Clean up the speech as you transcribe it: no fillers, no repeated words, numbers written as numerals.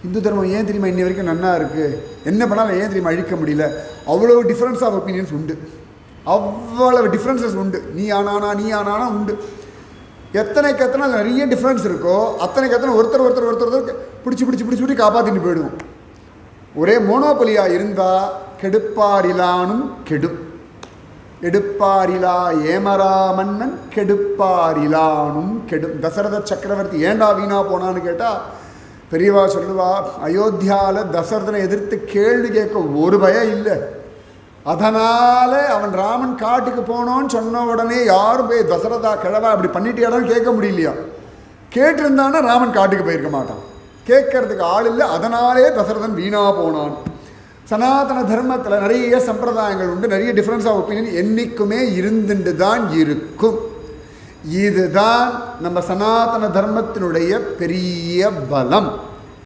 இந்து தர்மம் ஏன் தெரியுமா இன்னி வரைக்கும் நன்னா இருக்குது, என்ன பண்ணாலும் ஏன் தெரியுமா அழிக்க முடியல, அவ்வளோ டிஃப்ரென்ஸ் ஆஃப் ஒப்பீனியன்ஸ் உண்டு, அவ்வளவு டிஃப்ரென்சஸ் உண்டு, நீ ஆனானா உண்டு. எத்தனைக்கு எத்தனை நிறைய டிஃப்ரென்ஸ் இருக்கோ அத்தனைக்கு எத்தனை ஒருத்தர் பிடிச்சி காப்பாற்றிட்டு போயிடுவோம். ஒரே மோனோபலியாக இருந்தால் கெடுப்பாரிலானும் கெடும், எடுப்பாரிலா ஏமராமன்னன் கெடுப்பாரிலானும் கெடும். தசரத சக்கரவர்த்தி ஏண்டா வீணா போனான்னு கேட்டால் பெரியவா சொல்லுவா, அயோத்தியாவில் தசரதனை எதிர்த்து கேள்வி கேட்க ஒரு பயம் இல்லை. அதனால் அவன் ராமன் காட்டுக்கு போனோன்னு சொன்ன உடனே யாரும் போய் தசரதா கிழவா அப்படி பண்ணிட்டியாடான்னு கேட்க முடியலையா. கேட்டிருந்தான்னா ராமன் காட்டுக்கு போயிருக்க மாட்டான், கேட்கறதுக்கு ஆள் இல்லை. அதனாலே தசரதன் வீணா போனான். சனாதன தர்மத்தில் நிறைய சம்பிரதாயங்கள் உண்டு, நிறைய டிஃப்ரென்ஸ் ஆஃப் ஒப்பீனியன் என்றைக்குமே இருந்துட்டு தான் இருக்கும். இதுதான் நம்ம சனாதன தர்மத்தினுடைய பெரிய பலம்.